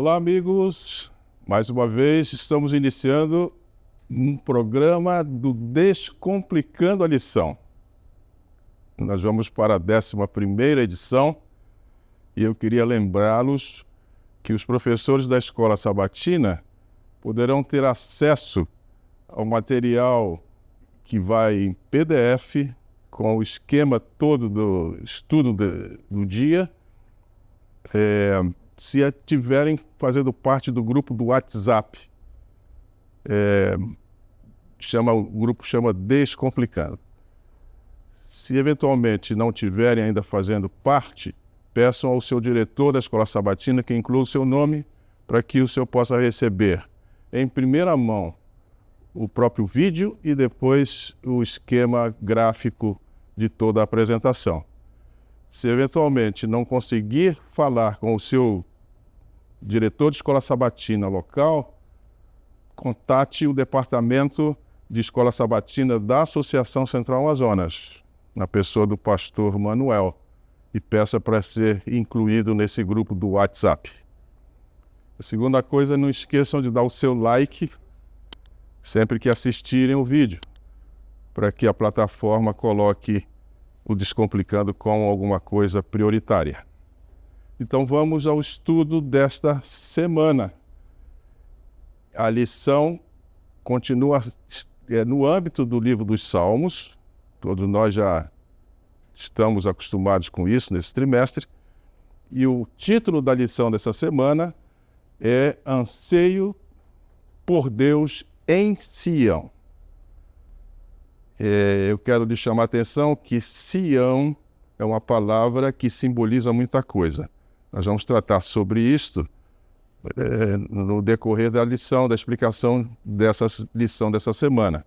Olá, amigos. Mais uma vez estamos iniciando um programa do Descomplicando a Lição. Nós vamos para a 11ª edição e eu queria lembrá-los que os professores da Escola Sabatina poderão ter acesso ao material que vai em PDF com o esquema todo do estudo do dia, se estiverem fazendo parte do grupo do WhatsApp. O grupo chama Descomplicando. Se eventualmente não estiverem ainda fazendo parte, peçam ao seu diretor da Escola Sabatina que inclua o seu nome para que o senhor possa receber em primeira mão o próprio vídeo e depois o esquema gráfico de toda a apresentação. Se eventualmente não conseguir falar com o seu diretor de Escola Sabatina local, contate o departamento de Escola Sabatina da Associação Central Amazonas, na pessoa do pastor Manuel, e peça para ser incluído nesse grupo do WhatsApp. A segunda coisa, não esqueçam de dar o seu like sempre que assistirem o vídeo, para que a plataforma coloque o Descomplicando como alguma coisa prioritária. Então vamos ao estudo desta semana. A lição continua no âmbito do livro dos Salmos. Todos nós já estamos acostumados com isso nesse trimestre. E o título da lição dessa semana é Anseio por Deus em Sião. Eu quero lhe chamar a atenção que Sião é uma palavra que simboliza muita coisa. Nós vamos tratar sobre isto no decorrer da lição, da explicação dessa lição dessa semana.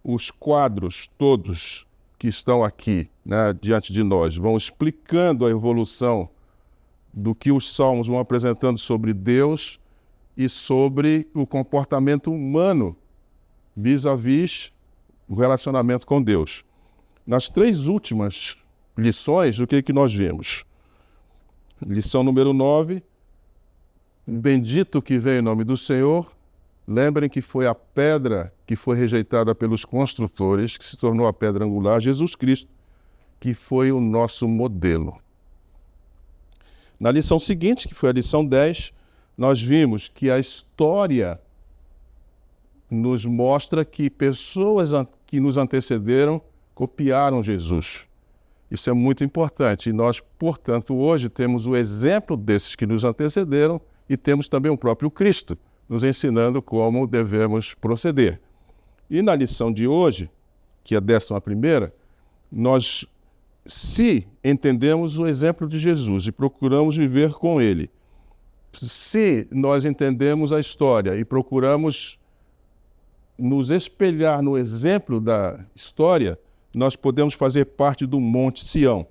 Os quadros todos que estão aqui, diante de nós, vão explicando a evolução do que os salmos vão apresentando sobre Deus e sobre o comportamento humano vis-à-vis o relacionamento com Deus. Nas 3 últimas lições, o que nós vimos? Lição número 9, bendito que vem em nome do Senhor. Lembrem que foi a pedra que foi rejeitada pelos construtores, que se tornou a pedra angular, Jesus Cristo, que foi o nosso modelo. Na lição seguinte, que foi a lição 10, nós vimos que a história nos mostra que pessoas que nos antecederam copiaram Jesus. Isso é muito importante. E nós, portanto, hoje temos o exemplo desses que nos antecederam e temos também o próprio Cristo nos ensinando como devemos proceder. E na lição de hoje, que é a 11ª, nós, se entendemos o exemplo de Jesus e procuramos viver com ele, se nós entendemos a história e procuramos nos espelhar no exemplo da história, nós podemos fazer parte do Monte Sião,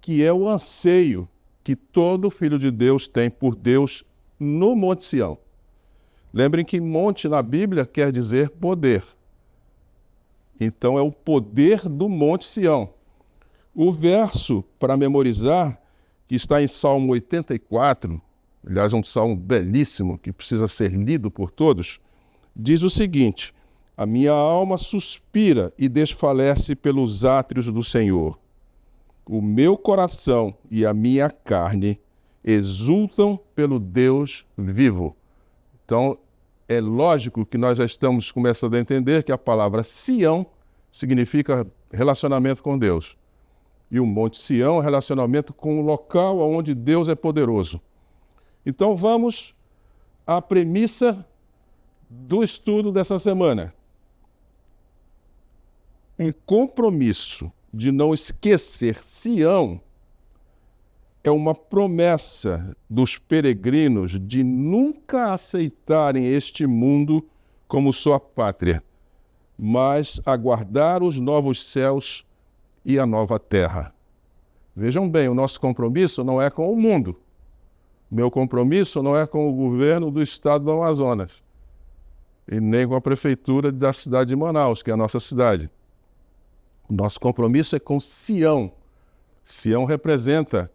que é o anseio que todo filho de Deus tem por Deus no Monte Sião. Lembrem que monte na Bíblia quer dizer poder. Então é o poder do Monte Sião. O verso para memorizar, que está em Salmo 84, aliás, é um salmo belíssimo que precisa ser lido por todos, diz o seguinte: a minha alma suspira e desfalece pelos átrios do Senhor. O meu coração e a minha carne exultam pelo Deus vivo. Então, é lógico que nós já estamos começando a entender que a palavra Sião significa relacionamento com Deus. E o Monte Sião é relacionamento com o local onde Deus é poderoso. Então, vamos à premissa do estudo dessa semana. Um compromisso de não esquecer Sião é uma promessa dos peregrinos de nunca aceitarem este mundo como sua pátria, mas aguardar os novos céus e a nova terra. Vejam bem, o nosso compromisso não é com o mundo. Meu compromisso não é com o governo do estado do Amazonas e nem com a prefeitura da cidade de Manaus, que é a nossa cidade. O nosso compromisso é com Sião. Sião representa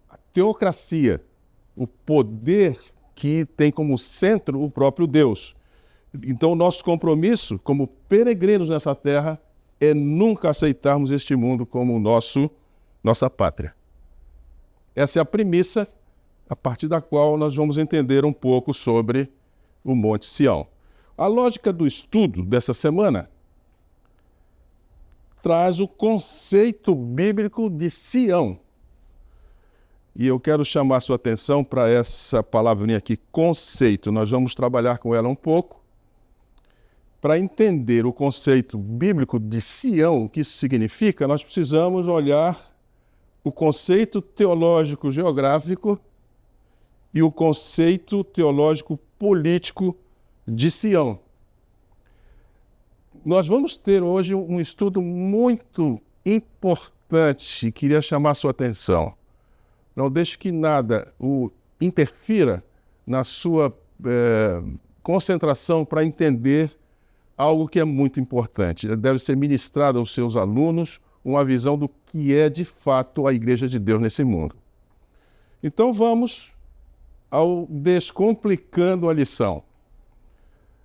a teocracia, o poder que tem como centro o próprio Deus. Então, o nosso compromisso como peregrinos nessa terra é nunca aceitarmos este mundo como nossa pátria. Essa é a premissa a partir da qual nós vamos entender um pouco sobre o Monte Sião. A lógica do estudo dessa semana traz o conceito bíblico de Sião. E eu quero chamar sua atenção para essa palavrinha aqui, conceito. Nós vamos trabalhar com ela um pouco. Para entender o conceito bíblico de Sião, o que isso significa, nós precisamos olhar o conceito teológico geográfico e o conceito teológico político de Sião. Nós vamos ter hoje um estudo muito importante, queria chamar sua atenção. Não deixe que nada o interfira na sua concentração para entender algo que é muito importante. Deve ser ministrado aos seus alunos uma visão do que é de fato a Igreja de Deus nesse mundo. Então vamos ao Descomplicando a Lição.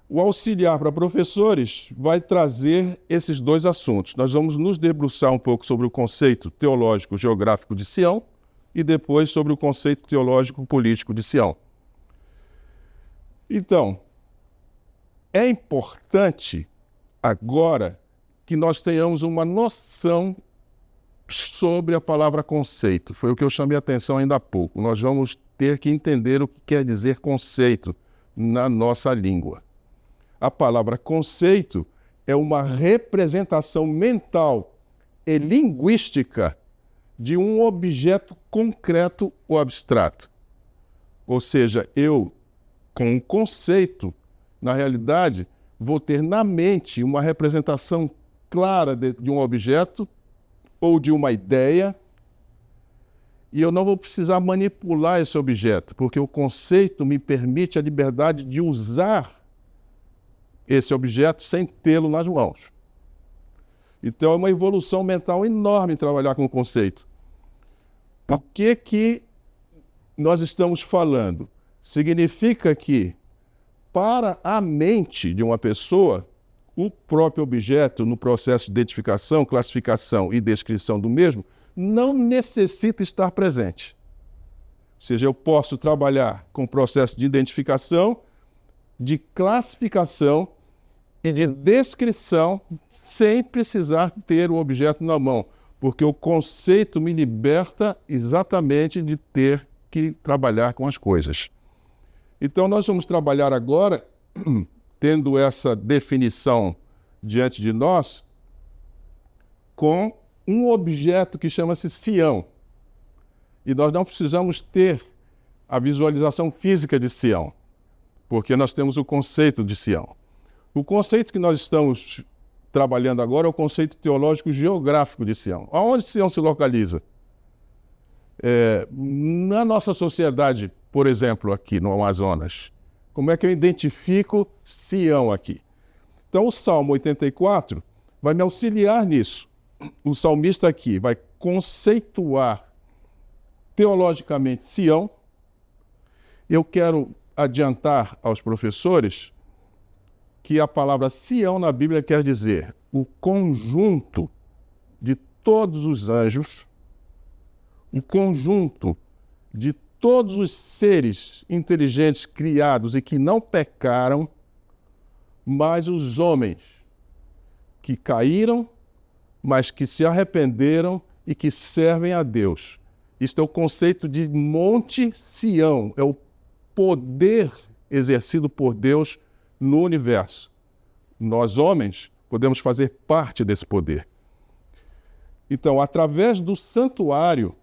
O auxiliar para professores vai trazer esses dois assuntos. Nós vamos nos debruçar um pouco sobre o conceito teológico geográfico de Sião e depois sobre o conceito teológico político de Sião. Então, é importante agora que nós tenhamos uma noção sobre a palavra conceito. Foi o que eu chamei a atenção ainda há pouco. Nós vamos ter que entender o que quer dizer conceito na nossa língua. A palavra conceito é uma representação mental e linguística de um objeto concreto ou abstrato. Ou seja, eu, com um conceito, na realidade, vou ter na mente uma representação clara de um objeto ou de uma ideia, e eu não vou precisar manipular esse objeto, porque o conceito me permite a liberdade de usar esse objeto sem tê-lo nas mãos. Então é uma evolução mental enorme trabalhar com o conceito. O que nós estamos falando? Significa que, para a mente de uma pessoa, o próprio objeto, no processo de identificação, classificação e descrição do mesmo, não necessita estar presente. Ou seja, eu posso trabalhar com o processo de identificação, de classificação e de descrição sem precisar ter o objeto na mão, porque o conceito me liberta exatamente de ter que trabalhar com as coisas. Então, nós vamos trabalhar agora, tendo essa definição diante de nós, com um objeto que chama-se Sião. E nós não precisamos ter a visualização física de Sião, porque nós temos o conceito de Sião. O conceito que nós estamos trabalhando agora é o conceito teológico geográfico de Sião. Aonde Sião se localiza? Na nossa sociedade, por exemplo, aqui no Amazonas, como é que eu identifico Sião aqui? Então, o Salmo 84 vai me auxiliar nisso. O salmista aqui vai conceituar teologicamente Sião. Eu quero adiantar aos professores que a palavra Sião na Bíblia quer dizer o conjunto de todos os anjos, o conjunto de todos os seres inteligentes criados e que não pecaram, mas os homens que caíram, mas que se arrependeram e que servem a Deus. Isto é o conceito de Monte Sião, é o poder exercido por Deus no universo. Nós, homens, podemos fazer parte desse poder. Então, através do santuário,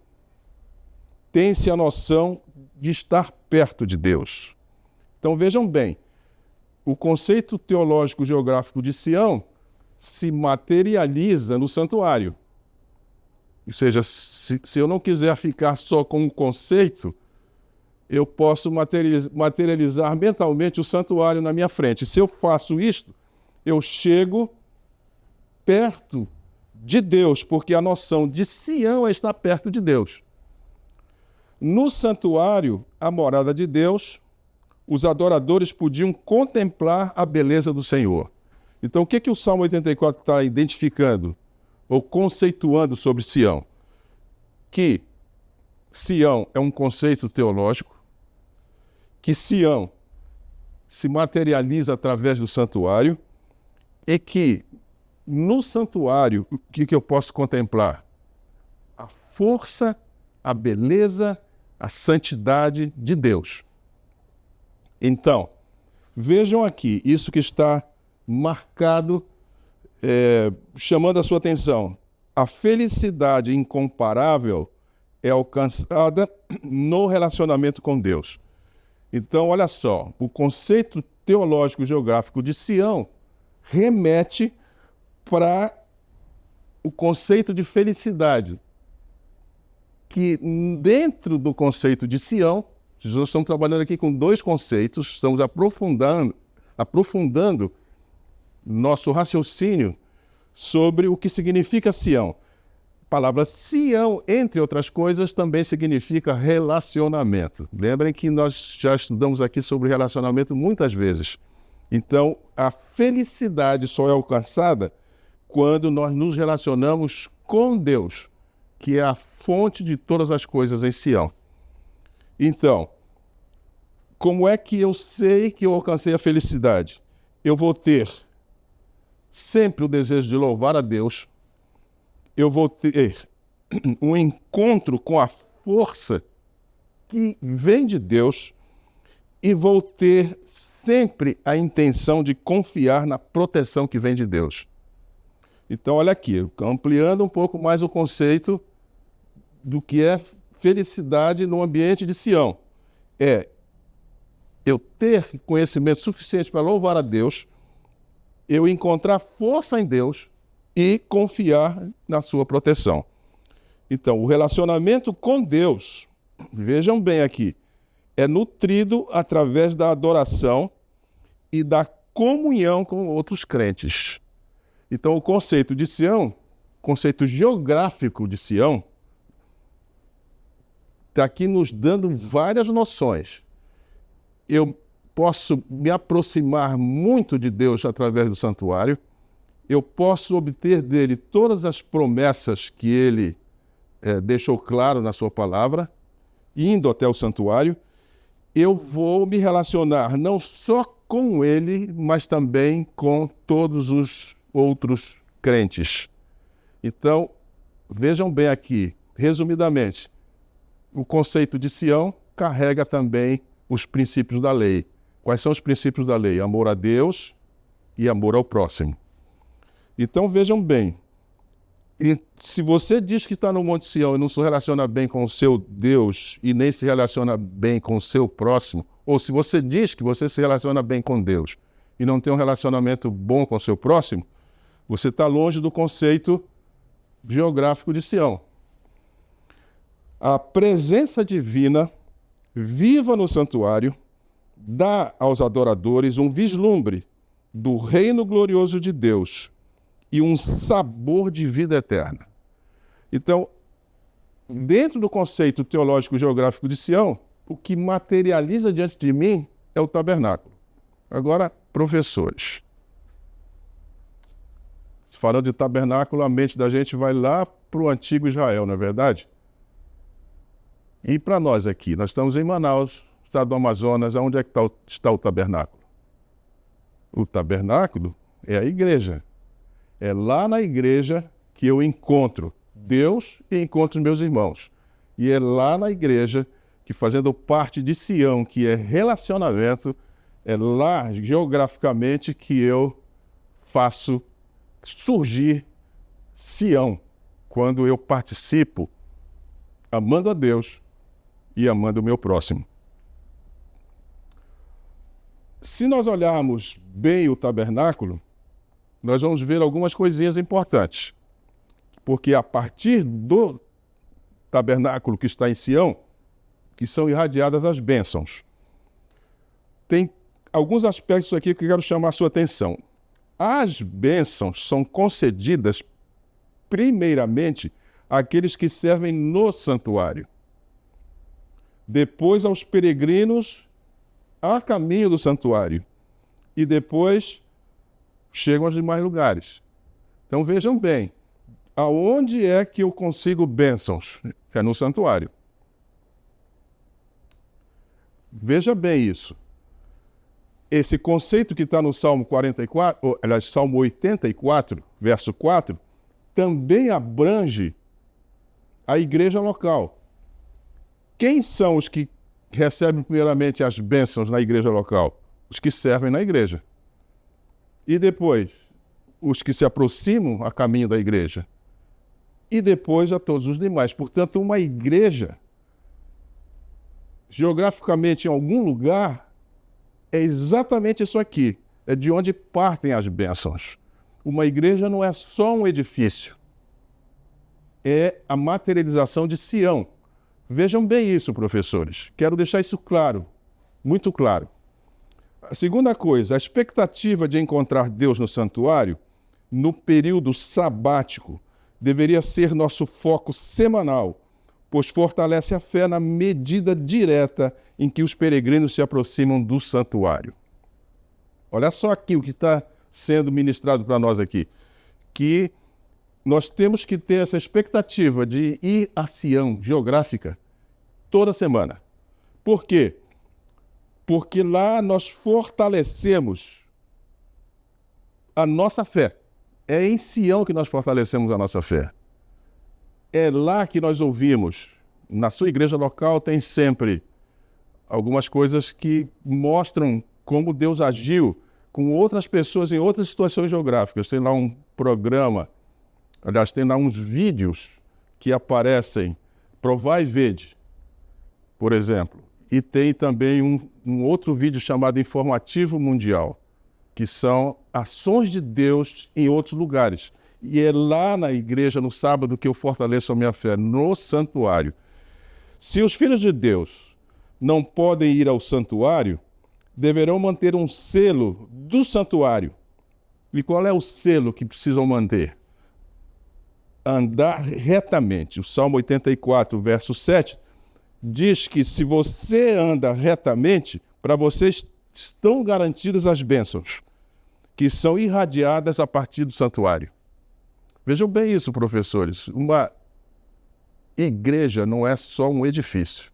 tem-se a noção de estar perto de Deus. Então, vejam bem, o conceito teológico geográfico de Sião se materializa no santuário. Ou seja, se eu não quiser ficar só com um conceito, eu posso materializar mentalmente o santuário na minha frente. Se eu faço isto, eu chego perto de Deus, porque a noção de Sião é estar perto de Deus. No santuário, a morada de Deus, os adoradores podiam contemplar a beleza do Senhor. Então, o que o Salmo 84 está identificando ou conceituando sobre Sião? Que Sião é um conceito teológico, que Sião se materializa através do santuário e que no santuário, o que eu posso contemplar? A força, a beleza, a santidade de Deus. Então, vejam aqui, isso que está marcado, chamando a sua atenção. A felicidade incomparável é alcançada no relacionamento com Deus. Então, olha só, o conceito teológico geográfico de Sião remete para o conceito de felicidade, que dentro do conceito de Sião, nós estamos trabalhando aqui com dois conceitos, estamos aprofundando nosso raciocínio sobre o que significa Sião. A palavra Sião, entre outras coisas, também significa relacionamento. Lembrem que nós já estudamos aqui sobre relacionamento muitas vezes. Então, a felicidade só é alcançada quando nós nos relacionamos com Deus, que é a fonte de todas as coisas em Sião. Então, como é que eu sei que eu alcancei a felicidade? Eu vou ter sempre o desejo de louvar a Deus, eu vou ter um encontro com a força que vem de Deus e vou ter sempre a intenção de confiar na proteção que vem de Deus. Então, olha aqui, ampliando um pouco mais o conceito do que é felicidade no ambiente de Sião. É eu ter conhecimento suficiente para louvar a Deus, eu encontrar força em Deus e confiar na sua proteção. Então, o relacionamento com Deus, vejam bem aqui, é nutrido através da adoração e da comunhão com outros crentes. Então, o conceito de Sião, conceito geográfico de Sião, está aqui nos dando várias noções. Eu posso me aproximar muito de Deus através do santuário, eu posso obter dele todas as promessas que ele deixou claro na sua palavra, indo até o santuário, eu vou me relacionar não só com ele, mas também com todos os outros crentes. Então, vejam bem aqui, resumidamente, o conceito de Sião carrega também os princípios da lei. Quais são os princípios da lei? Amor a Deus e amor ao próximo. Então, vejam bem, e se você diz que está no Monte Sião e não se relaciona bem com o seu Deus e nem se relaciona bem com o seu próximo, ou se você diz que você se relaciona bem com Deus e não tem um relacionamento bom com o seu próximo, você está longe do conceito geográfico de Sião. A presença divina viva no santuário dá aos adoradores um vislumbre do reino glorioso de Deus e um sabor de vida eterna. Então, dentro do conceito teológico geográfico de Sião, o que materializa diante de mim é o tabernáculo. Agora, professores, falando de tabernáculo, a mente da gente vai lá para o antigo Israel, não é verdade? E para nós aqui, nós estamos em Manaus, estado do Amazonas, onde é que está o tabernáculo? O tabernáculo é a igreja. É lá na igreja que eu encontro Deus e encontro os meus irmãos. E é lá na igreja que, fazendo parte de Sião, que é relacionamento, é lá geograficamente que eu faço surgir Sião, quando eu participo amando a Deus e amando o meu próximo. Se nós olharmos bem o tabernáculo, nós vamos ver algumas coisinhas importantes. Porque a partir do tabernáculo que está em Sião, que são irradiadas as bênçãos. Tem alguns aspectos aqui que eu quero chamar a sua atenção. As bênçãos são concedidas primeiramente àqueles que servem no santuário. depois aos peregrinos a caminho do santuário, e depois chegam aos demais lugares. Então vejam bem, aonde é que eu consigo bênçãos? É no santuário. Veja bem isso. Esse conceito que está no Salmo 44, aliás, Salmo 84, verso 4, também abrange a igreja local. Quem são os que recebem primeiramente as bênçãos na igreja local? Os que servem na igreja. E depois, os que se aproximam a caminho da igreja. E depois a todos os demais. Portanto, uma igreja, geograficamente em algum lugar, é exatamente isso aqui. É de onde partem as bênçãos. Uma igreja não é só um edifício. É a materialização de Sião. Vejam bem isso, professores. Quero deixar isso claro, muito claro. A segunda coisa, a expectativa de encontrar Deus no santuário, no período sabático, deveria ser nosso foco semanal, pois fortalece a fé na medida direta em que os peregrinos se aproximam do santuário. Olha só aqui o que está sendo ministrado para nós aqui, que nós temos que ter essa expectativa de ir a Sião geográfica toda semana. Por quê? Porque lá nós fortalecemos a nossa fé. É em Sião que nós fortalecemos a nossa fé. É lá que nós ouvimos. Na sua igreja local tem sempre algumas coisas que mostram como Deus agiu com outras pessoas em outras situações geográficas. Tem lá um programa, aliás, tem lá uns vídeos que aparecem, Provai e Vede, por exemplo. E tem também um outro vídeo chamado Informativo Mundial, que são ações de Deus em outros lugares. E é lá na igreja, no sábado, que eu fortaleço a minha fé, no santuário. Se os filhos de Deus não podem ir ao santuário, deverão manter um selo do santuário. E qual é o selo que precisam manter? Andar retamente. O Salmo 84, verso 7, diz que se você anda retamente, para vocês estão garantidas as bênçãos, que são irradiadas a partir do santuário. Vejam bem isso, professores. Uma igreja não é só um edifício.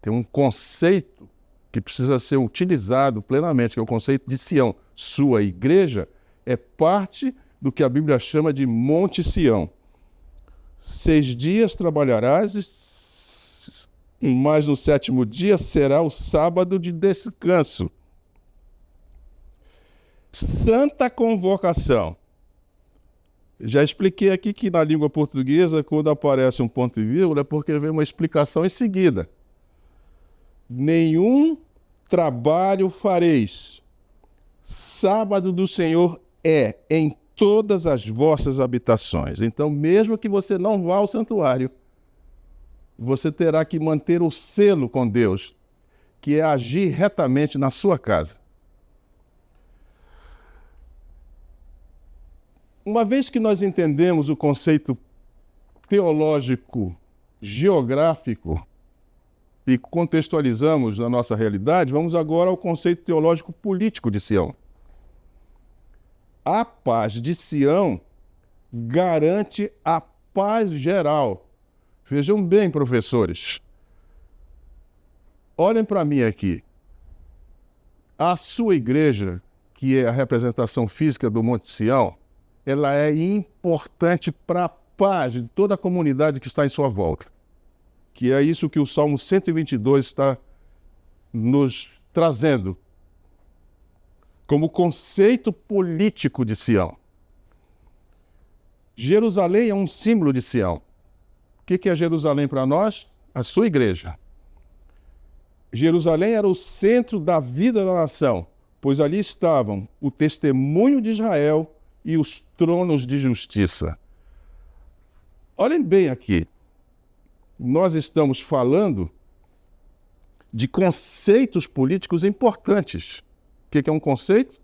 Tem um conceito que precisa ser utilizado plenamente, que é o conceito de Sião. Sua igreja é parte do que a Bíblia chama de Monte Sião. 6 dias trabalharás, mas no 7º dia será o sábado de descanso. Santa convocação. Já expliquei aqui que na língua portuguesa, quando aparece um ponto e vírgula, é porque vem uma explicação em seguida. Nenhum trabalho fareis. Sábado do Senhor é em todas as vossas habitações. Então, mesmo que você não vá ao santuário, você terá que manter o selo com Deus, que é agir retamente na sua casa. Uma vez que nós entendemos o conceito teológico, geográfico, e contextualizamos na nossa realidade, vamos agora ao conceito teológico político de Sião. A paz de Sião garante a paz geral. Vejam bem, professores. Olhem para mim aqui. A sua igreja, que é a representação física do Monte Sião, ela é importante para a paz de toda a comunidade que está em sua volta. Que é isso que o Salmo 122 está nos trazendo como conceito político de Sião. Jerusalém é um símbolo de Sião. O que é Jerusalém para nós? A sua igreja. Jerusalém era o centro da vida da nação, pois ali estavam o testemunho de Israel e os tronos de justiça. Olhem bem aqui. Nós estamos falando de conceitos políticos importantes. O que é um conceito?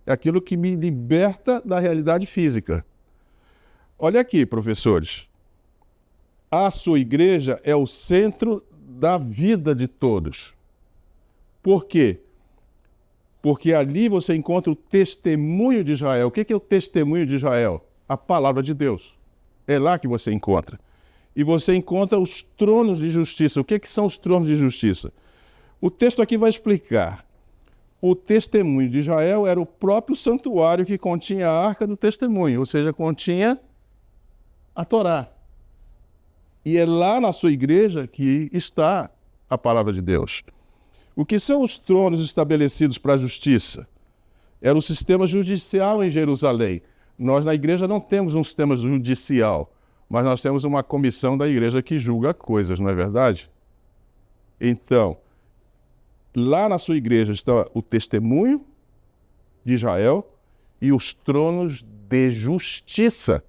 É aquilo que me liberta da realidade física. Olha aqui, professores. A sua igreja é o centro da vida de todos. Por quê? Porque ali você encontra o testemunho de Israel. O que é o testemunho de Israel? A palavra de Deus. É lá que você encontra. E você encontra os tronos de justiça. O que são os tronos de justiça? O texto aqui vai explicar. O testemunho de Israel era o próprio santuário que continha a arca do testemunho, ou seja, continha a Torá. E é lá na sua igreja que está a palavra de Deus. O que são os tronos estabelecidos para a justiça? Era o sistema judicial em Jerusalém. Nós na igreja não temos um sistema judicial, mas nós temos uma comissão da igreja que julga coisas, não é verdade? Então, lá na sua igreja está o testemunho de Israel e os tronos de justiça.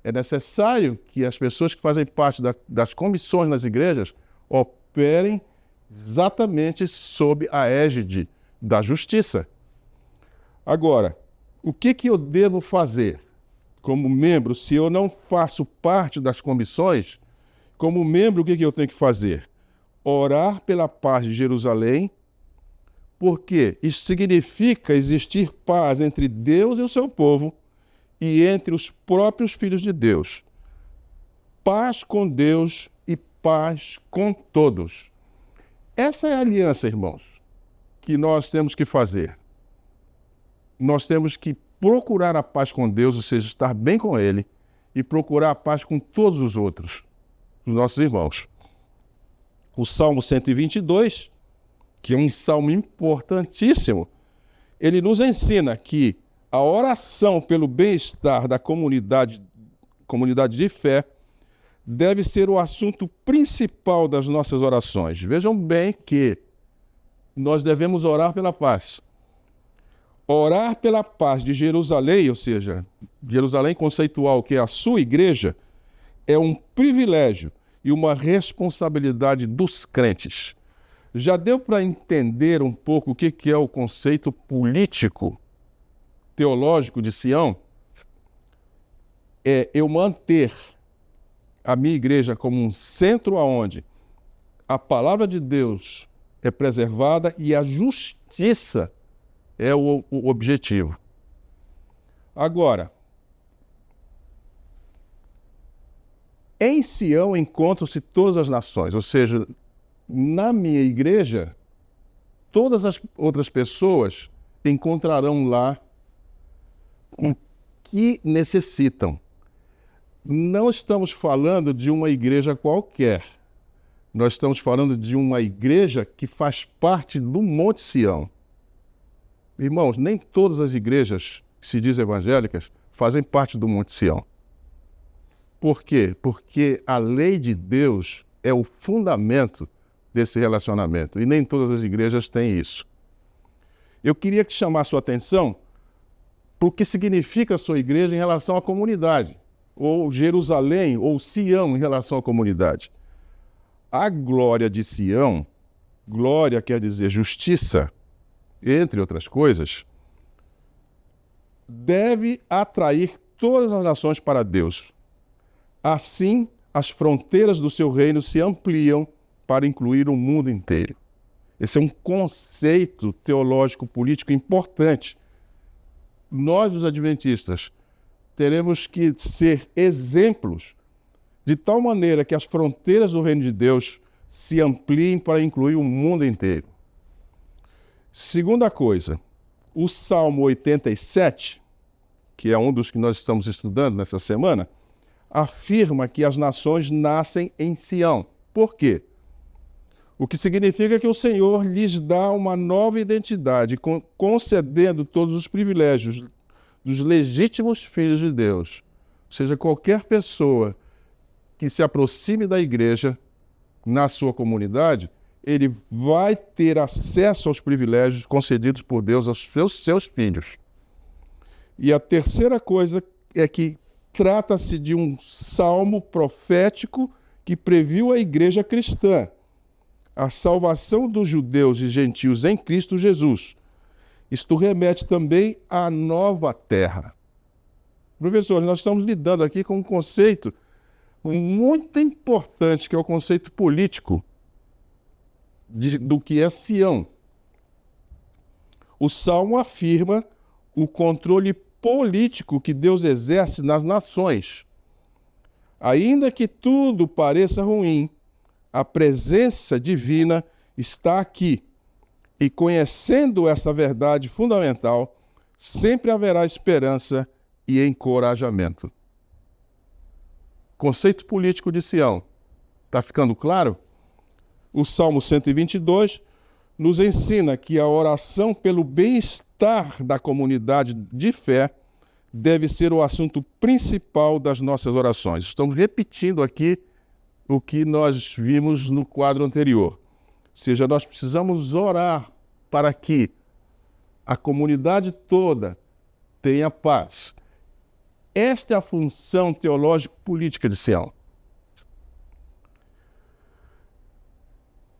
É necessário que as pessoas que fazem parte das comissões nas igrejas operem exatamente sob a égide da justiça. Agora, o que eu devo fazer como membro se eu não faço parte das comissões? Como membro, o que eu tenho que fazer? Orar pela paz de Jerusalém, porque isso significa existir paz entre Deus e o seu povo e entre os próprios filhos de Deus. Paz com Deus e paz com todos. Essa é a aliança, irmãos, que nós temos que fazer. Nós temos que procurar a paz com Deus, ou seja, estar bem com Ele, e procurar a paz com todos os outros, os nossos irmãos. O Salmo 122, que é um salmo importantíssimo, ele nos ensina que a oração pelo bem-estar da comunidade de fé deve ser o assunto principal das nossas orações. Vejam bem que nós devemos orar pela paz. Orar pela paz de Jerusalém, ou seja, Jerusalém conceitual, que é a sua igreja, é um privilégio e uma responsabilidade dos crentes. Já deu para entender um pouco o que é o conceito político, teológico de Sião? É eu manter a minha igreja como um centro aonde a palavra de Deus é preservada e a justiça é o objetivo. Agora, em Sião encontram-se todas as nações, ou seja, na minha igreja, todas as outras pessoas encontrarão lá o que necessitam. Não estamos falando de uma igreja qualquer. Nós estamos falando de uma igreja que faz parte do Monte Sião. Irmãos, nem todas as igrejas que se dizem evangélicas fazem parte do Monte Sião. Por quê? Porque a lei de Deus é o fundamento desse relacionamento. E nem todas as igrejas têm isso. Eu queria que chamasse a sua atenção para o que significa a sua igreja em relação à comunidade. Ou Jerusalém, ou Sião em relação à comunidade. A glória de Sião, glória quer dizer justiça, entre outras coisas, deve atrair todas as nações para Deus. Assim, as fronteiras do seu reino se ampliam para incluir o mundo inteiro. Esse é um conceito teológico político importante. Nós, os adventistas, teremos que ser exemplos de tal maneira que as fronteiras do reino de Deus se ampliem para incluir o mundo inteiro. Segunda coisa, o Salmo 87, que é um dos que nós estamos estudando nessa semana, afirma que as nações nascem em Sião. Por quê? O que significa que o Senhor lhes dá uma nova identidade, concedendo todos os privilégios dos legítimos filhos de Deus. Ou seja, qualquer pessoa que se aproxime da igreja na sua comunidade, ele vai ter acesso aos privilégios concedidos por Deus aos seus filhos. E a terceira coisa é que trata-se de um salmo profético que previu a igreja cristã, a salvação dos judeus e gentios em Cristo Jesus. Isto remete também à nova terra. Professores, nós estamos lidando aqui com um conceito muito importante, que é o conceito político. do que é Sião. O Salmo afirma o controle político que Deus exerce nas nações. Ainda que tudo pareça ruim, a presença divina está aqui. E conhecendo essa verdade fundamental, sempre haverá esperança e encorajamento. Conceito político de Sião. Está ficando claro? O Salmo 122 nos ensina que a oração pelo bem-estar da comunidade de fé deve ser o assunto principal das nossas orações. Estamos repetindo aqui o que nós vimos no quadro anterior. Ou seja, nós precisamos orar para que a comunidade toda tenha paz. Esta é a função teológico-política de Sião.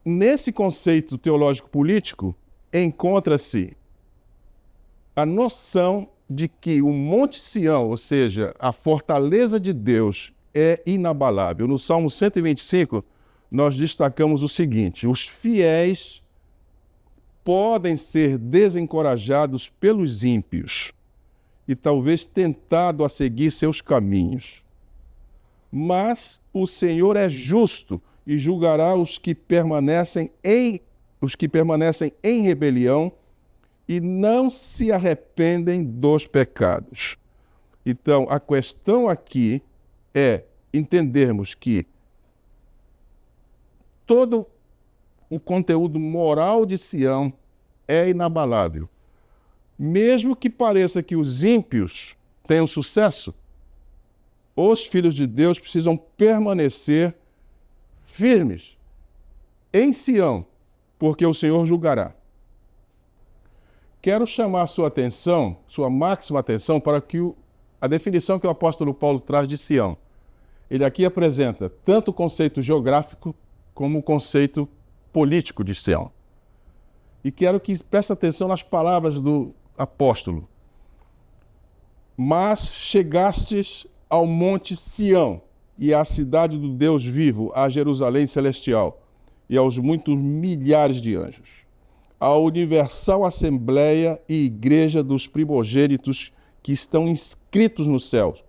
Nesse conceito teológico-político, encontra-se a noção de que o Monte Sião, ou seja, a fortaleza de Deus, é inabalável. No Salmo 125, nós destacamos o seguinte: os fiéis podem ser desencorajados pelos ímpios e talvez tentados a seguir seus caminhos. Mas o Senhor é justo e julgará os que permanecem em rebelião e não se arrependem dos pecados. Então, a questão aqui é entendermos que todo o conteúdo moral de Sião é inabalável. Mesmo que pareça que os ímpios tenham sucesso, os filhos de Deus precisam permanecer firmes em Sião, porque o Senhor julgará. Quero chamar sua atenção, sua máxima atenção, para a definição que o apóstolo Paulo traz de Sião. Ele aqui apresenta tanto o conceito geográfico como o conceito político de Sião. E quero que preste atenção nas palavras do apóstolo. Mas chegastes ao monte Sião e à cidade do Deus vivo, a Jerusalém celestial, e aos muitos milhares de anjos, à universal assembleia e igreja dos primogênitos que estão inscritos nos céus,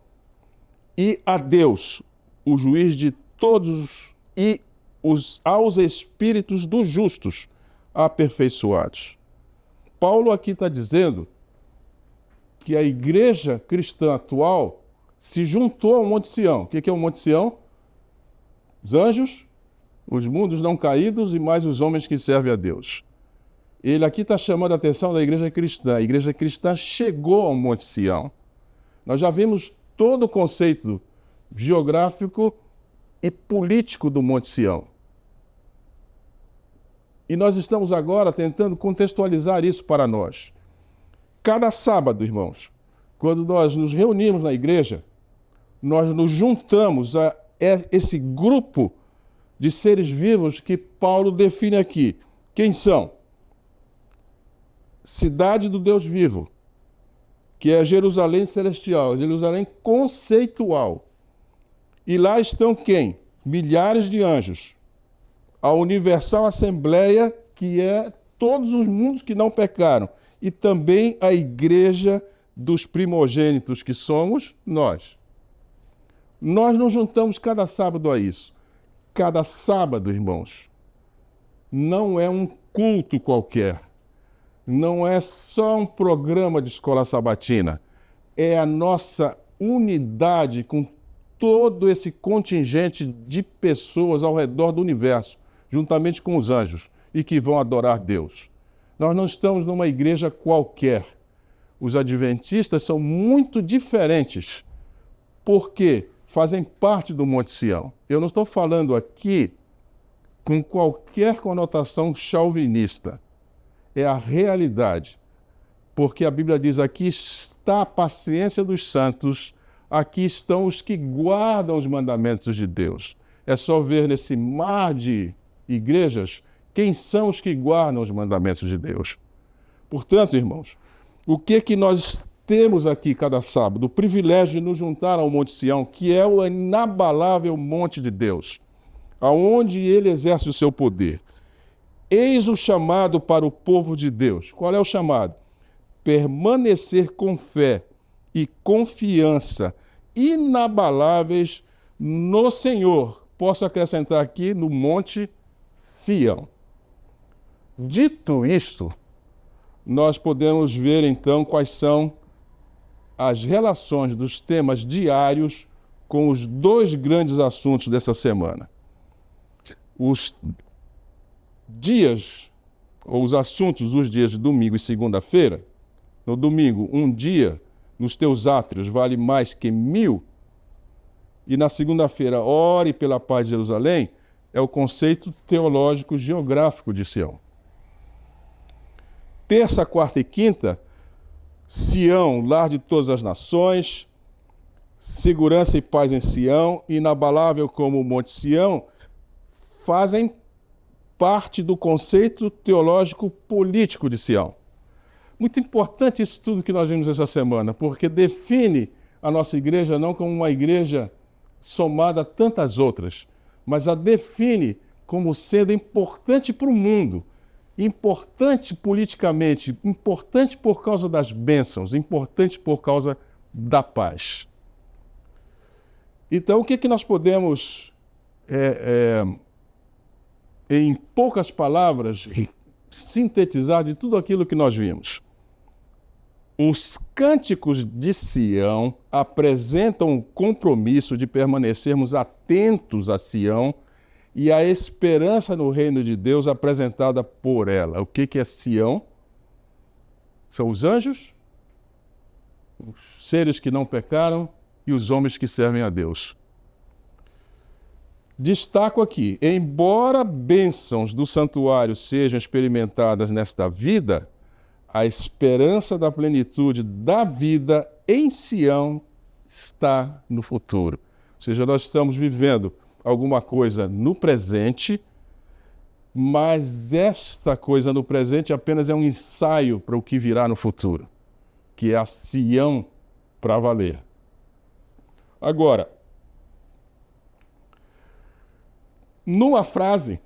e a Deus, o juiz de todos, e aos espíritos dos justos aperfeiçoados. Paulo aqui está dizendo que a igreja cristã atual se juntou ao Monte Sião. O que é o Monte Sião? Os anjos, os mundos não caídos e mais os homens que servem a Deus. Ele aqui está chamando a atenção da igreja cristã. A igreja cristã chegou ao Monte Sião. Nós já vimos todo o conceito geográfico e político do Monte Sião. E nós estamos agora tentando contextualizar isso para nós. Cada sábado, irmãos, quando nós nos reunimos na igreja, nós nos juntamos a esse grupo de seres vivos que Paulo define aqui. Quem são? Cidade do Deus vivo, que é Jerusalém celestial, Jerusalém conceitual. E lá estão quem? Milhares de anjos. A universal assembleia, que é todos os mundos que não pecaram. E também a igreja dos primogênitos, que somos nós. Nós nos juntamos cada sábado a isso. Cada sábado, irmãos, não é um culto qualquer. Não é só um programa de escola sabatina. É a nossa unidade com todo esse contingente de pessoas ao redor do universo, juntamente com os anjos, e que vão adorar Deus. Nós não estamos numa igreja qualquer. Os adventistas são muito diferentes, porque fazem parte do Monte Sião. Eu não estou falando aqui com qualquer conotação chauvinista. É a realidade. Porque a Bíblia diz: aqui está a paciência dos santos, aqui estão os que guardam os mandamentos de Deus. É só ver nesse mar de igrejas quem são os que guardam os mandamentos de Deus. Portanto, irmãos, o que nós temos aqui cada sábado? O privilégio de nos juntar ao Monte Sião, que é o inabalável monte de Deus, aonde ele exerce o seu poder. Eis o chamado para o povo de Deus. Qual é o chamado? Permanecer com fé e confiança inabaláveis no Senhor. Posso acrescentar aqui no Monte Sião. Dito isto, nós podemos ver então quais são as relações dos temas diários com os dois grandes assuntos dessa semana. Os dias, ou os assuntos dos dias de domingo e segunda-feira. No domingo, um dia nos teus átrios vale mais que 1000. E na segunda-feira, ore pela paz de Jerusalém, é o conceito teológico geográfico de Sião. Terça, quarta e quinta, Sião, lar de todas as nações, segurança e paz em Sião, inabalável como o Monte Sião, fazem parte do conceito teológico político de Sião. Muito importante isso tudo que nós vimos essa semana, porque define a nossa igreja não como uma igreja somada a tantas outras, mas a define como sendo importante para o mundo, importante politicamente, importante por causa das bênçãos, importante por causa da paz. Então, o que nós podemos, em poucas palavras, sintetizar de tudo aquilo que nós vimos? Os cânticos de Sião apresentam o compromisso de permanecermos atentos a Sião e a esperança no reino de Deus apresentada por ela. O que é Sião? São os anjos, os seres que não pecaram e os homens que servem a Deus. Destaco aqui, embora bênçãos do santuário sejam experimentadas nesta vida, a esperança da plenitude da vida em Sião está no futuro. Ou seja, nós estamos vivendo alguma coisa no presente, mas esta coisa no presente apenas é um ensaio para o que virá no futuro, que é a Sião para valer. Agora, numa frase,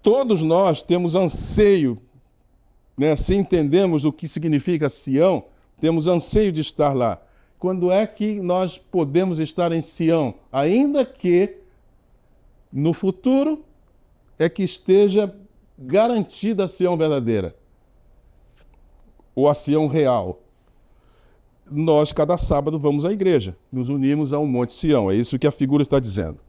todos nós temos anseio, né? Se entendemos o que significa Sião, temos anseio de estar lá. Quando é que nós podemos estar em Sião? Ainda que no futuro é que esteja garantida a Sião verdadeira, ou a Sião real. Nós, cada sábado, vamos à igreja, nos unimos ao Monte Sião, é isso que a figura está dizendo.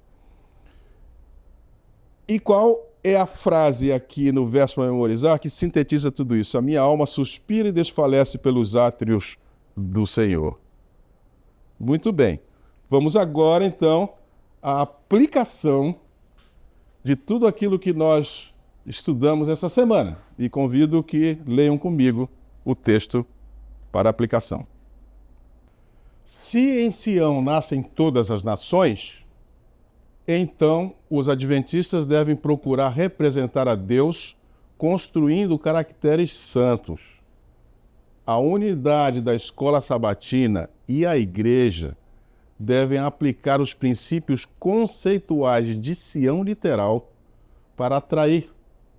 E qual é a frase aqui no verso para memorizar que sintetiza tudo isso? A minha alma suspira e desfalece pelos átrios do Senhor. Muito bem. Vamos agora, então, à aplicação de tudo aquilo que nós estudamos essa semana. E convido que leiam comigo o texto para aplicação. Se em Sião nascem todas as nações, então os adventistas devem procurar representar a Deus construindo caracteres santos. A unidade da escola sabatina e a igreja devem aplicar os princípios conceituais de Sião literal para atrair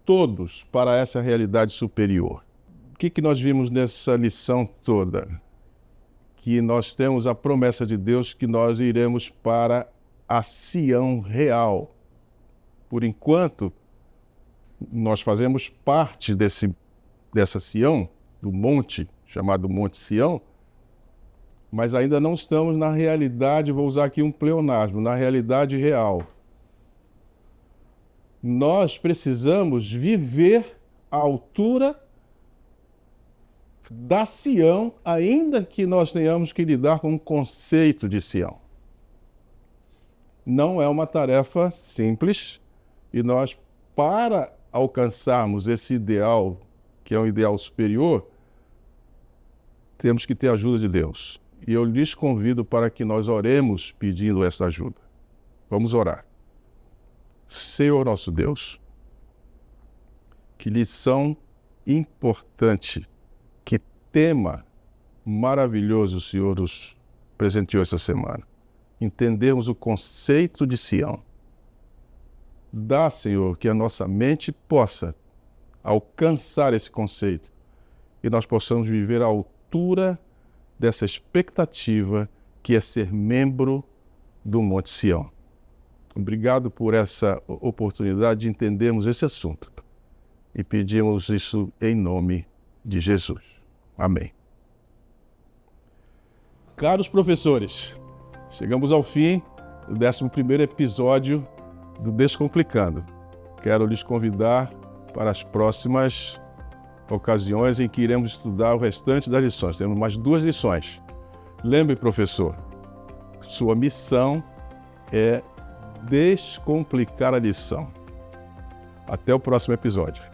todos para essa realidade superior. O que nós vimos nessa lição toda? Que nós temos a promessa de Deus que nós iremos para a Sião real. Por enquanto, nós fazemos parte dessa Sião, do monte, chamado Monte Sião, mas ainda não estamos na realidade, vou usar aqui um pleonasmo, na realidade real. Nós precisamos viver à altura da Sião, ainda que nós tenhamos que lidar com o conceito de Sião. Não é uma tarefa simples e nós, para alcançarmos esse ideal, que é um ideal superior, temos que ter a ajuda de Deus. E eu lhes convido para que nós oremos pedindo essa ajuda. Vamos orar. Senhor nosso Deus, que lição importante, que tema maravilhoso o Senhor nos presenteou essa semana. Entendermos o conceito de Sião Dá, Senhor, que a nossa mente possa alcançar esse conceito e nós possamos viver à altura dessa expectativa que é ser membro do Monte Sião. Obrigado por essa oportunidade de entendermos esse assunto e pedimos isso em nome de Jesus. Amém. Caros professores, chegamos ao fim do 11º episódio do Descomplicando. Quero lhes convidar para as próximas ocasiões em que iremos estudar o restante das lições. Temos mais 2 lições. Lembre, professor, sua missão é descomplicar a lição. Até o próximo episódio.